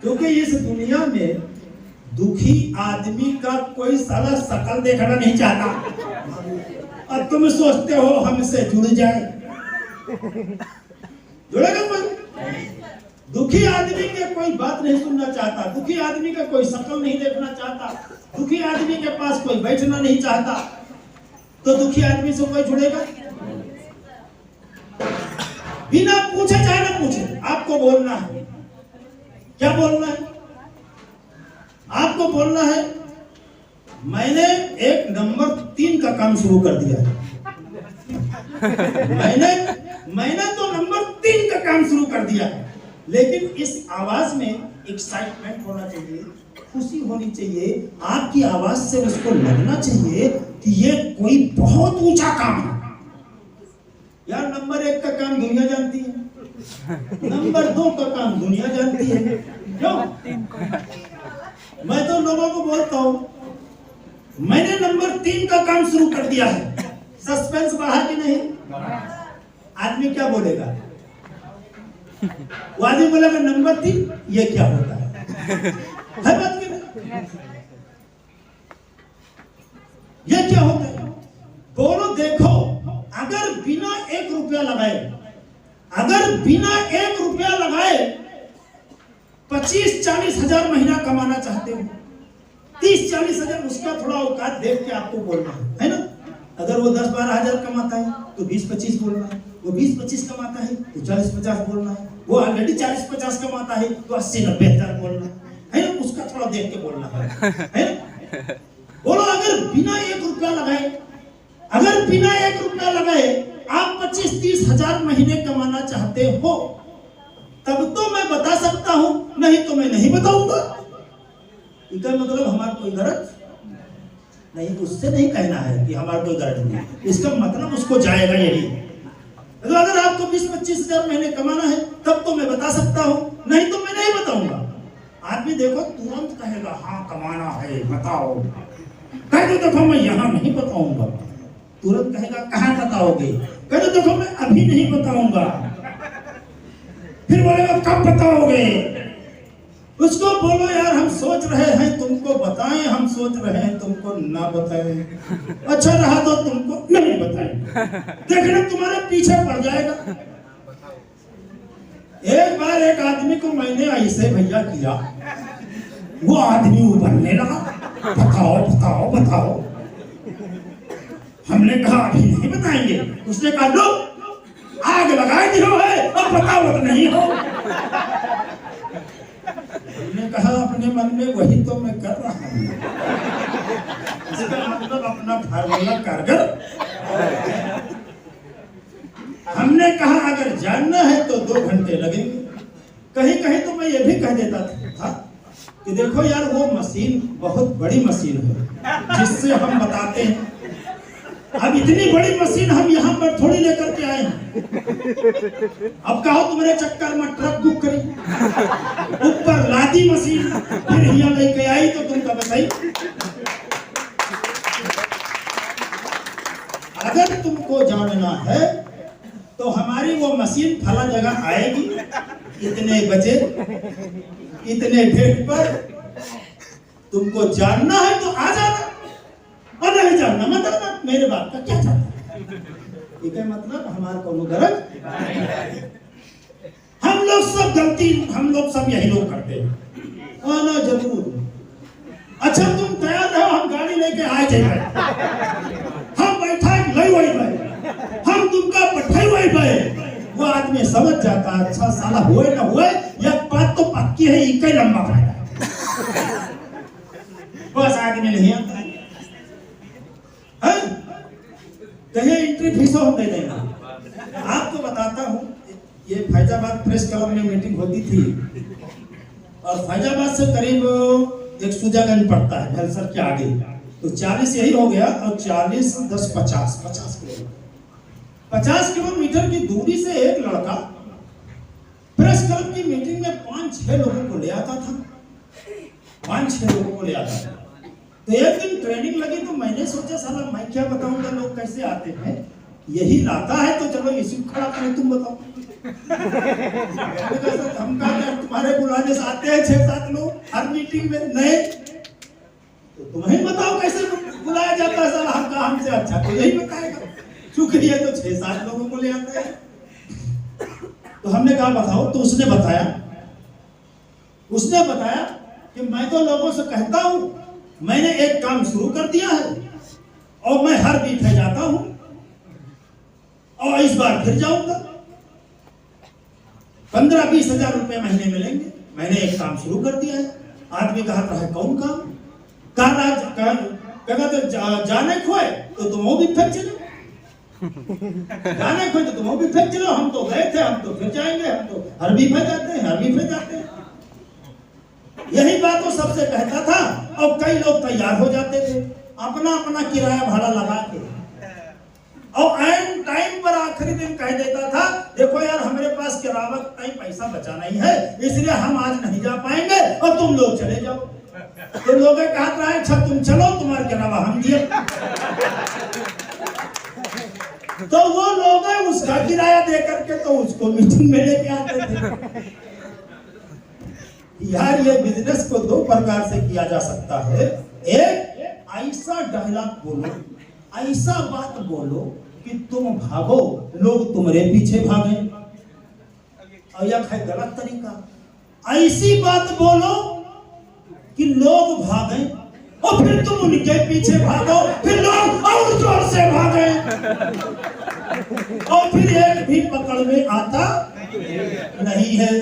क्योंकि इस दुनिया में दुखी आदमी का कोई साला शकल देखना नहीं चाहता। अब तुम सोचते हो हमसे जुड़ जाए, जुड़ेगा कोई? दुखी आदमी के कोई बात नहीं सुनना चाहता, दुखी आदमी का कोई शकल नहीं देखना चाहता, दुखी आदमी के पास कोई बैठना नहीं चाहता, तो दुखी आदमी से कोई जुड़ेगा? बिना पूछे चाहे ना पूछे आपको बोलना है। क्या बोलना है? आपको बोलना है मैंने एक नंबर 3 का काम शुरू कर दिया है। मैंने तो नंबर 3 का काम शुरू कर दिया है। लेकिन इस आवाज में एक्साइटमेंट होना चाहिए, खुशी होनी चाहिए, आपकी आवाज से उसको लगना चाहिए कि ये कोई बहुत ऊंचा काम है। यार नंबर 1 का काम दुनिया जानती है, नंबर 2 का काम दुनिया जानती है। क्यों? मैं तो लोगों को बोलता हूं मैंने नंबर 3 का काम शुरू कर दिया है। सस्पेंस बढ़ा कि नहीं? आदमी क्या बोलेगा? वो आदमी बोलेगा नंबर 3 ये क्या होता है बात की नहीं? ये क्या होता है? बोलो देखो, अगर बिना 1 रुपया लगाए, अगर बिना 1 रुपया लगाए 25-40 हजार महीना कमाना चाहते हो, 30-40 हजार, उसका थोड़ा औकात देख के आपको बोलना है ना? अगर वो 10-12 हजार कमाता है तो 20-25 बोलना है, वो 20-25 कमाता है तो 40-50 बोलना है, वो ऑलरेडी 40-50 कमाता है तो 80-90 हजार बोलना है ना? उसका थोड़ा देख के बोलना है ना? बोलो अगर बिना 1 रुपया लगाए, अगर बिना 1 रुपया लगाए आप 25-30 हजार महीने कमाना चाहते हो, तब तो मैं बता सकता हूं, नहीं तो मैं नहीं बताऊंगा। इसका मतलब हमारा कोई गरज नहीं, उससे नहीं कहना है कि हमारा कोई गरज नहीं, इसका मतलब उसको जाएगा यही। तो अगर आपको 20-25 हजार महीने कमाना है तब तो मैं बता सकता हूं, नहीं तो मैं नहीं बताऊंगा। आदमी देखो तुरंत कहेगा हाँ कमाना है बताओ, कह दो देखो मैं यहाँ नहीं बताऊंगा, तुरंत कहेगा कहाँ बताओगे, कह दो देखो मैं अभी नहीं बताऊंगा, फिर बोलेगा कब बताओगे। उसको बोलो यार हम सोच रहे हैं तुमको बताएं, हम सोच रहे हैं तुमको ना बताएं, अच्छा रहा तो तुमको नहीं बताएं, देखना तुम्हारे पीछे पड़ जाएगा। एक बार एक आदमी को मैंने ऐसे भैया किया, वो आदमी उबलने लगा, बताओ बताओ बताओ। हमने कहा अभी नहीं बताएंगे, उसने कहा लो आग लगाए दियो है अब बताओ तो नहीं हो। हमने कहा अपने मन में वही तो मैं कर रहा हूं, इसका मतलब अपना फार्मूला कारगर। हमने कहा अगर जानना है तो 2 घंटे लगेंगे। कहीं कहीं तो मैं ये भी कह देता था कि देखो यार वो मशीन बहुत बड़ी मशीन है जिससे हम बताते हैं, अब इतनी बड़ी मशीन हम यहाँ पर थोड़ी लेकर के आए हैं। अब कहो तुम्हारे चक्कर में ट्रक बुक करी, ऊपर लादी मशीन, फिर यहाँ लेके आई तो तुम का बताई। अगर तुमको जानना है तो हमारी वो मशीन फला जगह आएगी, इतने बजे इतने डेट पर। तुमको जानना है तो आ जाना, और नहीं जानना मत आना, मेरे बात का क्या चाहता है। ठीक है, मतलब हमारे को गरज, हम लोग सब गलती, हम लोग सब यही लोग करते हैं, आना जरूर। अच्छा तुम तैयार रहो, हम गाड़ी लेके आए जाए, हम बैठा लई वही भाई, हम तुमका पठाई वही भाई। वो आदमी समझ जाता अच्छा साला हुए ना हुए, यह बात तो पक्की है, इक्का ही लंबा फायदा, बस आदमी नहीं आता है। कहीं एंट्री फीस हम दे देंगे। आपको बताता हूँ, ये फैजाबाद प्रेस क्लब में मीटिंग होती थी, और फैजाबाद से करीब एक सुजागंज पड़ता है भलसर के आगे, तो 40 यही हो गया, और 40 10 50 किलोमीटर, 50 किलोमीटर की दूरी से एक लड़का प्रेस क्लब की मीटिंग में 5-6 लोगों को ले आता था, 5-6 लोगों को ले आता था। तो एक दिन ट्रेनिंग लगी तो मैंने सोचा साला मैं क्या बताऊंगा, लोग कैसे आते हैं, यही लाता है तो चलो इसी खड़ा करें, तुम बताओ। हम क्या तुम्हारे बुलाने से आते हैं 6-7 लोग हर मीटिंग में? नहीं, तो तुम्हें बताओ कैसे बुलाया जाता है सर? हमसे अच्छा तो यही बताएगा, शुक्रिया तो 6-7 लोगों को ले आते हैं। तो हमने कहा बताओ, तो उसने बताया कि मैं तो लोगों से कहता हूं मैंने एक काम शुरू कर दिया है और मैं हर वीक में जाता हूं और इस बार फिर जाऊंगा, 15-20 हजार रुपए महीने मिलेंगे। मैंने एक काम शुरू कर दिया है। आदमी कहता है कौन काम? कहता तो जाने खोए तो तुम वो भी फेंक चलो, जाने खोए तो तुम वो भी फेंक चलो। हम तो गए थे, हम तो फिर जाएंगे, हम तो हर वीक में जाते हैं, हर वीक में जाते हैं। यही बात वो सबसे कहता था और कई लोग तैयार हो जाते थे अपना अपना किराया भाड़ा लगा के, और एंड टाइम पर आखिरी दिन कह देता था देखो यार हमारे पास किराया का पैसा बचा नहीं है, इसलिए हम आज नहीं जा पाएंगे और तुम लोग चले जाओ। तो लोग कहता है अच्छा तुम चलो, तुम्हारे किराया हम दिए। तो वो लोग उसका किराया दे करके तो उसको मीटिंग में लेके आते थे। यार ये बिजनेस को 2 प्रकार से किया जा सकता है। एक, ऐसा डायलॉग बोलो, ऐसा बात बोलो कि तुम भागो, लोग तुम्हारे पीछे भागे। और यह है गलत तरीका। ऐसी बात बोलो कि लोग भागे और फिर तुम उनके पीछे भागो, फिर लोग और जोर से भागे और फिर एक भी पकड़ में आता नहीं है।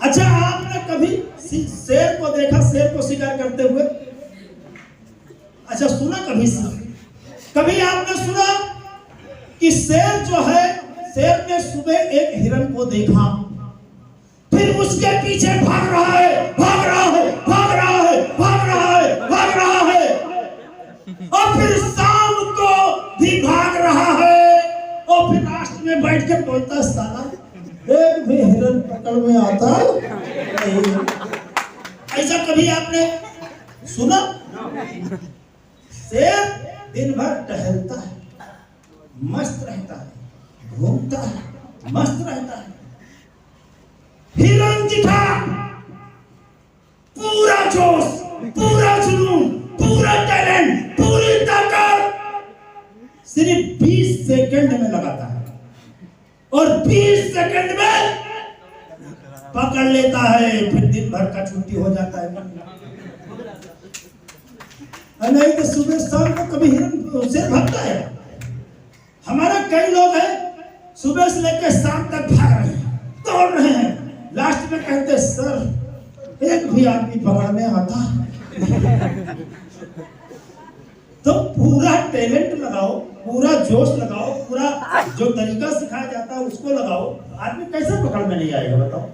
अच्छा, आपने कभी शेर को देखा, शेर को शिकार करते हुए? अच्छा सुना कभी आपने सुना कि शेर जो है, शेर ने सुबह एक हिरण को देखा, फिर उसके पीछे भाग रहा है, भाग रहा है, भाग रहा है, भाग रहा है, भाग रहा है, और फिर शाम को भी भाग रहा है, और फिर लास्ट में बैठ के बोलता साला एक भी हिरण पकड़ में आता नहीं। ऐसा कभी आपने सुना? शेर दिन भर टहलता है, मस्त रहता है, घूमता है, मस्त रहता है। हिरण दिखा पूरा जोश, पूरा जुनून, पूरा टैलेंट, पूरी ताकत सिर्फ 20 सेकंड में लगाता है और 20 सेकंड में पकड़ लेता है, फिर दिन भर का छुट्टी हो जाता है। नहीं तो सुबह शाम को कभी हिरण से भागता है। हमारे कई लोग हैं सुबह से लेकर शाम तक भाग रहे हैं, दौड़ रहे हैं, लास्ट में कहते सर एक भी आदमी पकड़ में आता। तो पूरा टैलेंट लगाओ, पूरा जोश लगाओ, पूरा जो तरीका सिखाया जाता है उसको लगाओ, आदमी कैसे पकड़ में नहीं आएगा बताओ?